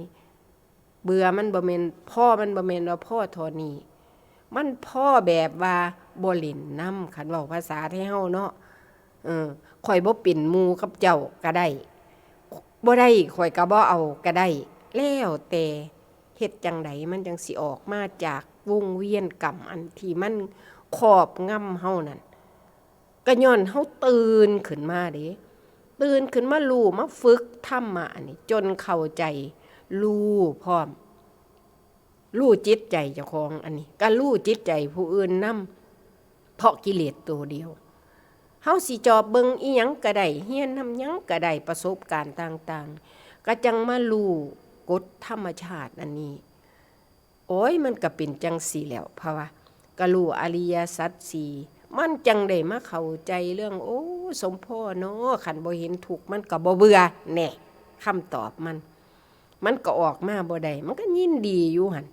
เบื่อมันบ่แม่นพ่อมันบ่แม่นว่าพ่อเท่านี้มันพ่อแบบว่าบ่เล่นนำคันเว้าภาษาไทยเฮาเนาะข่อยบ่เป็นหมู่กับเจ้าก็ได้บ่ได้ข่อยก็บ่เอาก็ได้แล้วแต่เฮ็ดจังไดมันจังสิออกมาจากวงเวียนกรรมอันที่มันครอบงำเฮานั่นก็ย้อนเฮาตื่นขึ้นมาเด้ตื่นขึ้นมารู้มาฝึกธรรมะอันนี้จนเข้าใจรู้พร้อมรู้จิตใจเจ้าของอันนี้ก็รู้จิตใจผู้อื่นนำเพราะกิเลสตัวเดียวเฮาสิจอบเบิ่งอีหยังก็ได้เฮียนนำหยังก็ได้ประสบการณ์ต่างๆก็จังมารู้กฎธรรมชาติอันนี้โอ้ยมันก็เป็นจังสี่แล้วเพราะว่าก็รู้อริยสัจ4มันจังได้มาเข้าใจเรื่องโอ้สมพ่อเนาะคันบ่เห็นทุกข์มันก็บ่เบื่อแน่คำตอบมันก็ออกมาบ่ได้มันก็ยินดีอยู่หั่น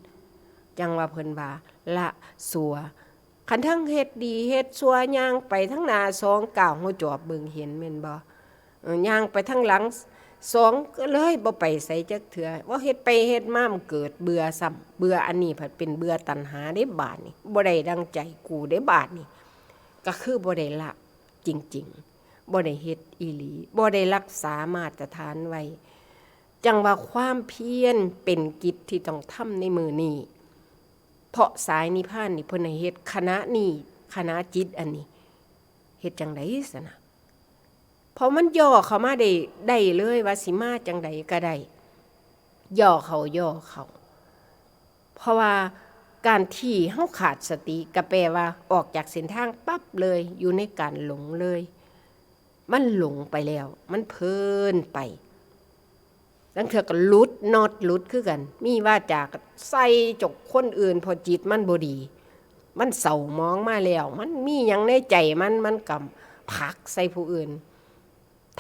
จังว่าเพิ่นว่าละสัวคันทั้งเฮ็ดดีเฮ็ดชั่วย่างไปทั้งหน้า2ก้าวหัวจอบเบิ่งเห็นแม่นบ่ย่างไปทั้งหลัง2ก็เลยบ่ไปไสจักเทื่อว่าเฮ็ดไปเฮ็ดมามันเกิดเบื่อซ้ำเบื่ออันนี้ผัดเป็นเบื่อตัณหาได้บาดนี่บ่ได้ดังใจกูได้บาดนี่ก็คือบ่ได้ละจริงๆบ่ได้เฮ็ดอีหลีบ่ได้รักษามาตรฐานไว้จังว่าความเพียรเป็นกิจที่ต้องทำในมื้อนี้เพราะสายนิพพานนี่เพิ่นให้เฮ็ดคณะนี้คณะจิตอันนี้เฮ็ดจังได๋ซะนะเพราะมันย่อเข้ามาได้เลยว่าสิมาจังไดก็ได้ย่อเขาเพราะว่าการที่เฮาขาดสติก็แปลว่าออกจากเส้นทางปั๊บเลยอยู่ในการหลงเลยมันหลงไปแล้วมันเพลินไป ลังเทื่อก็หลุดน็อตหลุดคือกันมีว่าจากใส่จกคนอื่นพอจิตมันบ่ดีมันเศร้ามองมาแล้วมันมีหยังในใจมันกำผักใส่ผู้อื่น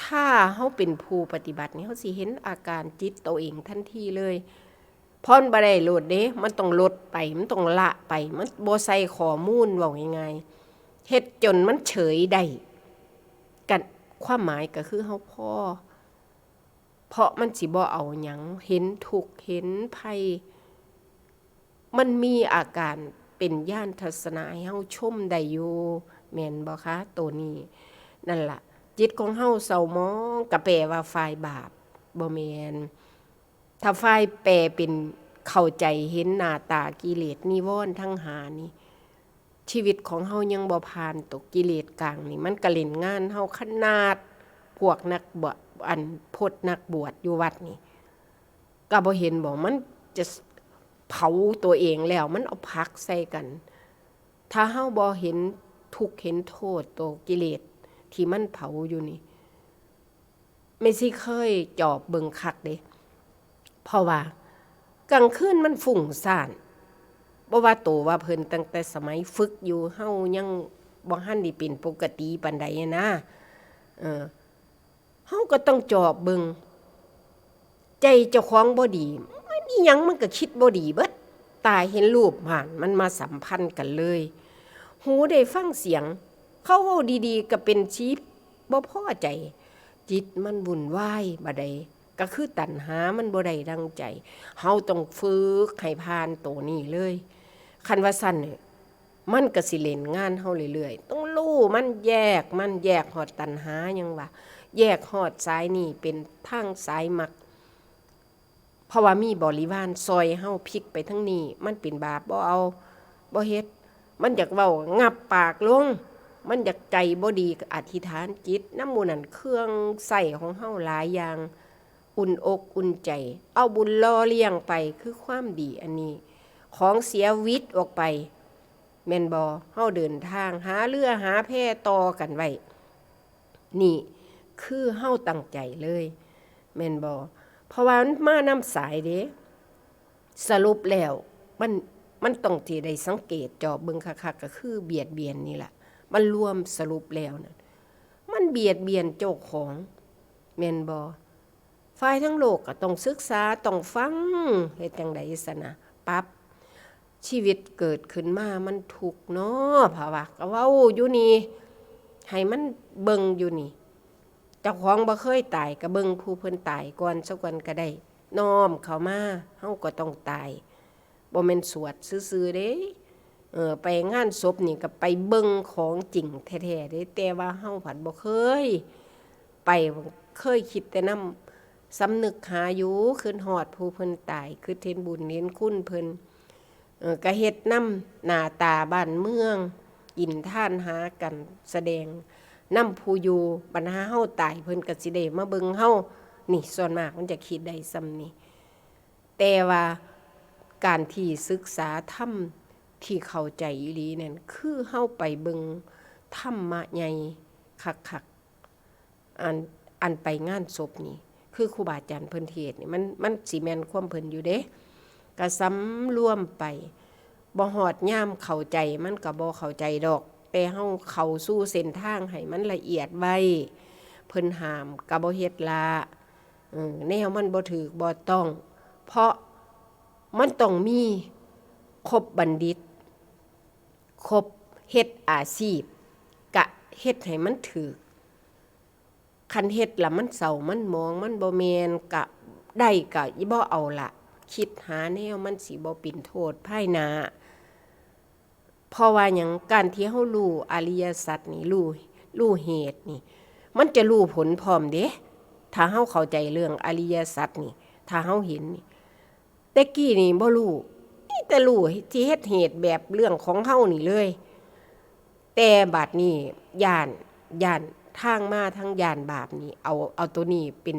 ถ้าเฮาเป็นผู้ปฏิบัตินี่เฮาสิเห็นอาการจิตตัวเองทันทีเลยพรบ่ได้โลดเด้มันต้องลดไปมันต้องละไปมันบ่ใส่ข้อมูลเว้าง่ายๆเฮ็ดจนมันเฉยได้กันความหมายก็คือเฮาพอเพราะมันสิบ่เอาหยังเห็นทุกข์เห็นภัยมันมีอาการเป็นญาณทัศนะให้เฮาชมได้อยู่แม่นบ่คะตัวนี้นั่นล่ะจิตของเฮาเศร้าหมองก็แปลว่าฝ่ายบาปบ่แม่นถ้าฝ่ายแปลเป็นเข้าใจเห็นหน้าตากิเลสนิวรณ์ทั้งหานี่ชีวิตของเฮายังบ่ผ่านตกกิเลสกลางนี่มันก็เล่นงานเฮาขนาดพวกนักบวชอันพจน์นักบวชอยู่วัดนี่ก็บ่เห็นบ่มันจะเผาตัวเองแล้วมันเอาผักใส่กันถ้าเฮาบ่เห็นทุกข์เห็นโทษตัวกิเลสที่มันเผาอยู่นี่ไม่สิเคยจอบเบิ่งคักเด้เพราะว่ากลางคืนมันฟุ้งซ่านบ่ว่าโตว่าเพิ่นตั้งแต่สมัยฝึกอยู่เฮายังบ่ทันได้เป็นปกติปานใดนะเฮาก็ต้องจอบเบิ่งใจเจ้าของบ่ดีมันอีหยังมันก็คิดบ่ดีเบิดตาเห็นรูปผ่านมันมาสัมพันธ์กันเลยหูได้ฟังเสียงเขาเว้าดีๆก็เป็นชีพบ่พอใจจิตมันวุ่นวายบ่ได้ก็คือตัณหามันบ่ได้ดังใจเฮาต้องฝึกให้ผ่านตัวนี้เลยคันว่าซั่นเนี่ยมันก็สิเล่นงานเฮาเรื่อยๆต้องรู้มันแยกฮอดตัณหายังว่าแยกฮอดสายนี่เป็นทางสายมรรคเพราะว่ามีบริวารซอยเฮาพลิกไปทั้งนี้มันเป็นบาปบ่เอาบ่เฮ็ดมันอยากเว้างับปากลงมันอยากใจบ่ดีก็อธิษฐานจิตน้ำหมู่นั่นเครื่องใส่ของเฮาหลายอย่างอุ่นอกอุ่นใจเอาบุญล่อเลี้ยงไปคือความดีอันนี้ของเสียวิตออกไปแม่นบ่เฮาเดินทางหาเรือหาแพต่อกันไว้นี่คือเฮาตั้งใจเลยแม่นบ่เพราะว่ามันมานำสายเด้สรุปแล้วมันต้องที่ได้สังเกตจอบเบิ่งคักๆก็คือเบียดเบียนนี่ล่ะมันรวมสรุปแล้วนั่นมันเบียดเบียนเจ้าของแม่นบ่ฝ่ายทั้งโลกก็ต้องศึกษาต้องฟังเฮ็ดจังได๋ซะนะปั๊บชีวิตเกิดขึ้นมามันทุกข์เนาะภาวะก็เว้าอยู่นี่ให้มันเบิ่งอยู่นี่เจ้าของบ่เคยตายก็เบิ่งผู้เพิ่นตายก่อนสักวันก็ได้น้อมเข้ามาเฮาก็ต้องตายบ่แม่นสวดซื่อๆเด้ไปงานศพนี่ก็ไปเบิ่งของจริงแท้ๆเด้แต่ว่าเฮาผัดบ่เคยไปเคยคิดแต่นำสำนึกหาอยู่คืนฮอดผู้เพิ่นตายคือเทนบุญเน้นคุณเพิ่นก็เฮ็ดนำหน้าตาบ้านเมืองกินท่านหากันแสดงนำผู้อยู่บรรหาเฮาตายเพิ่นก็สิได้มาเบิ่งเฮานี่ส่วนมากมันจะคิดได้ซ้ำนี่แต่ว่าการที่ศึกษาธรรมที่เข้าใจอีหลีนั่นคือเฮาไปเบิ่งธรรมะใหญ่คักๆอันไปงานศพนี่คือครูบาอาจารย์เพิ่นเทศน์นี่มันสิแม่นความเพิ่นอยู่เด้ก็สำรวมไปบ่ฮอดยามเข้าใจมันก็บ่เข้าใจดอกแต่เฮาเข้าสู่เส้นทางให้มันละเอียดไว้เพิ่นห้ามก็บ่เฮ็ดละแนวมันบ่ถูกบ่ต้องเพราะมันต้องมีครบบัณฑิตครบเฮ็ดอาชีพกะเฮ็ดให้มันถูกคันเฮ็ดละมันเศร้ามันมองมันบ่แม่นกะได้กะบ่เอาละคิดหาแนวมันสิบ่เป็นโทษภายหน้าเพราะว่าหยังการที่เฮารู้อริยสัจนี่รู้เหตุนี่มันจะรู้ผลพร้อมเด้ถ้าเฮาเข้าใจเรื่องอริยสัจนี่ถ้าเฮาเห็นนี่แต่กี้นี่บ่รู้แต่รู้ที่เฮ็ดเหตุแบบเรื่องของเฮานี่เลยแต่บัดนี้ย่านทางมาทางย่านบาปนี่เอาตัวนี้เป็น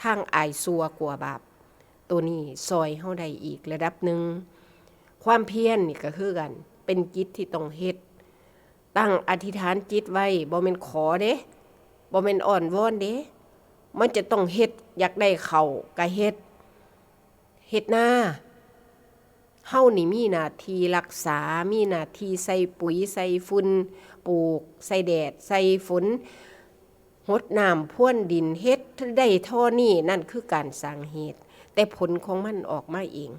ทางอายซัวกว่าบาปตัวนี้ซอยเฮาได้อีกระดับหนึ่งความเพียรนี่ก็คือกันเป็นจิตที่ต้องเฮ็ดตั้งอธิษฐานจิตไว้บ่แม่นขอเด้บ่แม่นอ้อนวอนเด้ มันจะต้องเฮ็ดอยากได้ข้าวก็เฮ็ดนาเฮานี่มีหน้าที่รักษามีหน้าที่ใส่ปุ๋ยใส่ฝุ่นปลูกใส่แดดใส่ฝนรดน้ำพรวนดินเฮ็ดได้เท่านี้นั่นคือการสร้างเหตุแต่ผลของมันออกมาเอง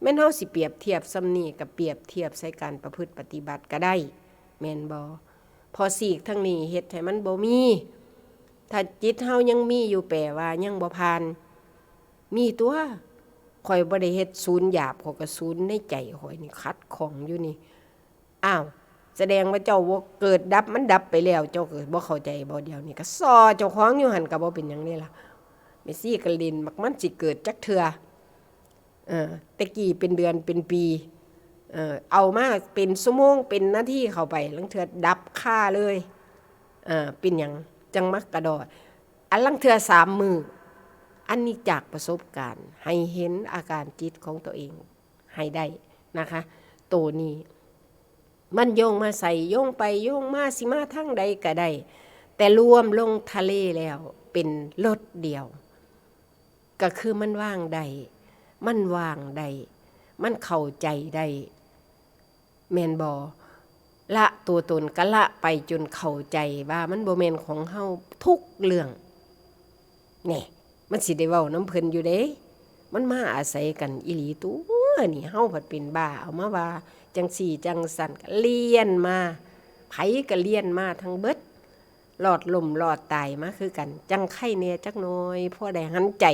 แม่นเฮาสิเปรียบเทียบซำนี้กับเปรียบเทียบใส่การประพฤติปฏิบัติก็ได้แม่นบ่พอซีกทั้งนี้เฮ็ดให้มันบ่มีถ้าจิตเฮายังมีอยู่แปลว่ายังบ่ผ่านมีตัวข่อยบ่ได้เฮ็ดศูนย์หยาบข่อยก็ศูนย์ในใจข่อยนี่คัดของอยู่นี่อ้าวแสดงว่าเจ้าบ่เกิดดับมันดับไปแล้วเจ้าเกิดบ่เข้าใจบ่เดียวนี่ก็ซอเจ้าของอยู่หั่นก็บ่เป็นหยังนี่ล่ะแม่ซี่ก็เล่นมักมันสิเกิดจักเทื่อแต่กี้เป็นเดือนเป็นปีเอามาเป็นชั่วโมงเป็นนาทีเข้าไปลังเทื่อดับค่าเลยเป็นหยังจังมักกระดออันลังเทื่อ3 มื้ออันนี้จากประสบการณ์ให้เห็นอาการจิตของตัวเองให้ได้นะคะตัวนี้มันโยงมาใส่โยงไปโยงมาสิมาทั้งใดก็ได้แต่รวมลงทะเลแล้วเป็นรถเดียวก็คือมันว่างได้มันว่างได้มันเข้าใจได้แม่นบ่ละตัวตนก็ละไปจนเข้าใจว่ามันบ่แม่นของเฮาทุกเรื่องนี่มันสิได้เว้านำเพิ่นอยู่เด้มันมาอาศัยกันอีหลีตัวนี่เฮาผัดเป็นบ้าเอามาว่าจังสี่จังสั่นก็เรียนมาไผก็เรียนมาทั้งเบิดหลอดลมหลอดตายมาคือกันจังไข้แน่จักหน่อยพอได้หันใจ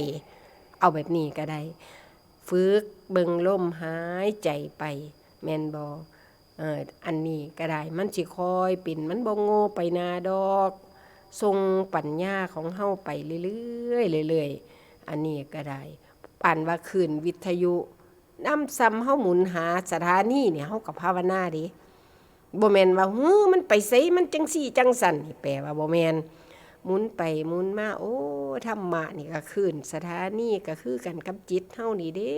เอาแบบนี้ก็ได้ฝึกเบิ่งลมหายใจไปแม่นบ่อันนี้ก็ได้มันสิคอยเป็นมันบ่โง่ไปนาดอกทรงปัญญาของเฮาไปเรื่อยๆเรื่อยๆอันนี้ก็ได้ปานว่าคลื่นวิทยุนำซ้ำเฮาหมุนหาสถานีเนี่ยเฮาก็ภาวนาดิบ่แม่นว่ามันไปไสมันจังซี่จังสั่นนี่แปลว่าบ่แม่นหมุนไปหมุนมาโอ้ธรรมะนี่ก็คลื่นสถานีก็คือกันกับจิตเฮานี่เด้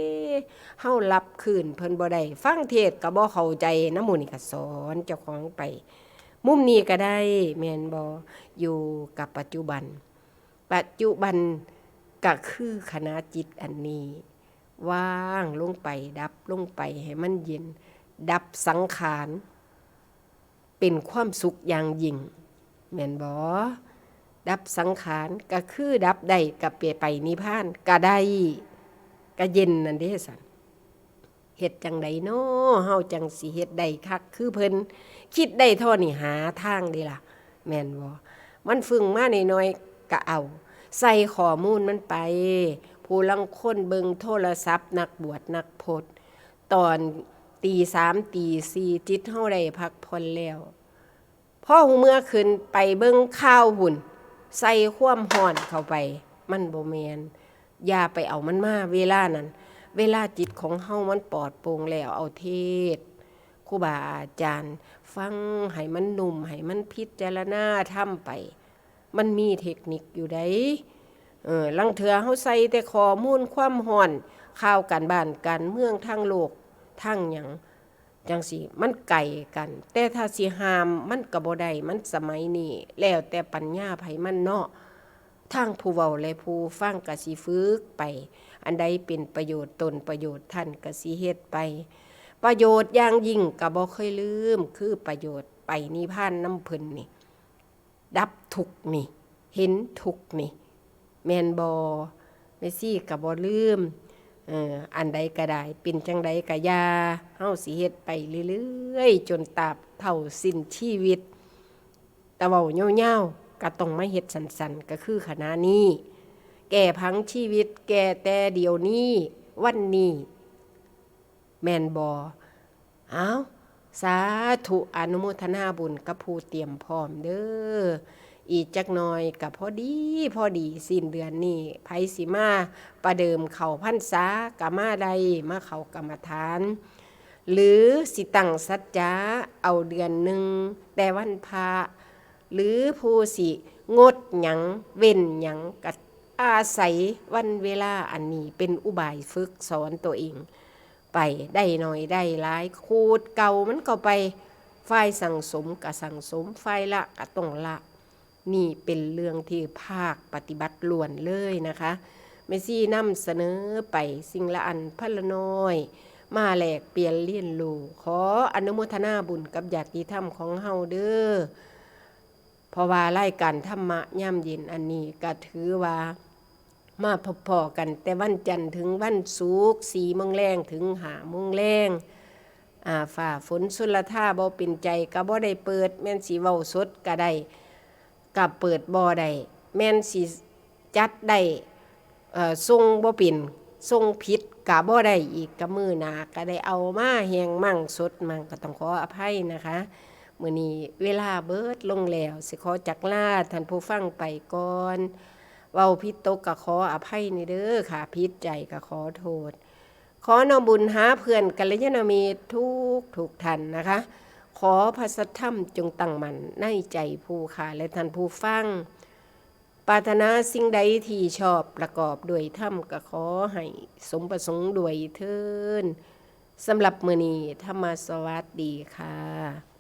เฮารับคลื่นเพิ่นบ่ได้ฟังเทศก็บ่เข้าใจนำหมู่นี่ก็สอนเจ้าของไปมุมนี้ก็ได้แม่นบ่อยู่กับปัจจุบันก็คือคณะจิตอันนี้ว่างลงไปดับลงไปให้มันเย็นดับสังขารเป็นความสุขอย่างยิ่งแม่นบ่ดับสังขารก็คือดับได้ก็ไปนิพพานก็ได้ก็เย็นนั่นเด้ซั่นเฮ็ดจังได๋น้อเฮาจังสิเฮ็ดได้คักคือเพิ่นคิดได้เท่านี้หาทางเด้ล่ะแม่นบ่มันฟึ่งมาน้อยๆก็เอาใส่ข้อมูลมันไปผู้ลังคนเบิ่งโทรศัพท์นักบวชนักพจน์ตอนตี3ตี4จิตเฮาได้พักผ่อนแล้วพอหูเมื่อขึ้นไปเบิ่งข่าวหุ่นใส่ความร้อนเข้าไปมันบ่แม่นอย่าไปเอามันมาเวลานั้นเวลาจิตของเฮามันปลอดโปร่งแล้วเอาเทศครูบาอาจารย์ฟังให้มันนุ่มให้มันพิจารณาทำไปมันมีเทคนิคอยู่ได้ลังเทื่อเฮาใส่แต่ข้อมูลความร้อนข่าวการบ้านการเมืองทางโลกทางหยังจังสิมันไกลกันแต่ถ้าสิห้ามมันก็บ่ได้มันสมัยนี้แล้วแต่ปัญญาไผมันเนาะทางผู้เว้าและผู้ฟังก็สิฝึกไปอันใดเป็นประโยชน์ตนประโยชน์ท่านก็สิเฮ็ดไปประโยชน์อย่างยิ่งก็บ่เคยลืมคือประโยชน์ไปนิพพานนำเพิ่นนี่ดับทุกข์นี่เห็นทุกข์นี่แม่นบ่แม่ซี่ก็บ่ลืมอันใดก็ได้เป็นจังใดก็อย่าเฮาสิเฮ็ดไปเรื่อยๆจนตราบเท่าสิ้นชีวิตแต่เว้ายาวๆก็ต้องมาเฮ็ดสั้นๆก็คือขณะนี้แก้พังชีวิตแก้แต่เดี๋ยวนี้วันนี้แม่นบ่อ้าวสาธุอนุโมทนาบุญกับผู้เตรียมพร้อมเด้ออีกจักหน่อยก็พอดีสิ้นเดือนนี้ไผสิมาประเดิมเข้าพรรษาก็มาได้มาเข้ากรรมฐานหรือสิตั้งสัจจะเอาเดือนหนึ่งแต่วันพระหรือผู้สิงดหยังเว้นหยังก็อาศัยวันเวลาอันนี้เป็นอุบายฝึกสอนตัวเองไปได้หน่อยได้หลายคูดเก่ามันก็ไปฝ่ายสั่งสมก็สั่งสมฝ่ายละก็ต้องละ นี่เป็นเรื่องที่ภาคปฏิบัติล้วนเลยนะคะเมซี่นำเสนอไปสิ่งละอันพันละน้อยมาแลกเปลี่ยนเรียนรู้ขออนุโมทนาบุญกับญาติธรรมของเฮาเด้อเพราะว่ารายการธรรมะย่ำเย็นอันนี้ก็ถือว่ามาพอๆกันแต่วันจันทร์ถึงวันศุกร์4 โมงแรงถึง5 โมงแรงฝ่าฝนสุรท่าบ่เป็นใจก็บ่ได้เปิดแม่นสิเว้าสดก็ได้กับเปิดบ่ได้แม่นสิจัดได้ทรงบ่เป็นทรงผิดก็บ่ได้อีกกับมื้อหน้าก็ได้เอามาแฮงมั่งสดมั่งก็ต้องขออภัยนะคะมื้อนี้เวลาเบิดลงแล้วสิขอจักลาท่านผู้ฟังไปก่อนเว้าผิดตกก็ขออภัยนี่เด้อค่ะผิดใจก็ขอโทษขอน้อมบุญหาเพื่อนกัลยาณมิตรทุกท่านนะคะขอพระสัทธรรมจงตั้งมั่นในใจผู้ค่ะและท่านผู้ฟังปรารถนาสิ่งใดที่ชอบประกอบด้วยธรรมก็ขอให้สมประสงค์ด้วยเถิดสำหรับมื้อนี้ธรรมสวัสดีค่ะ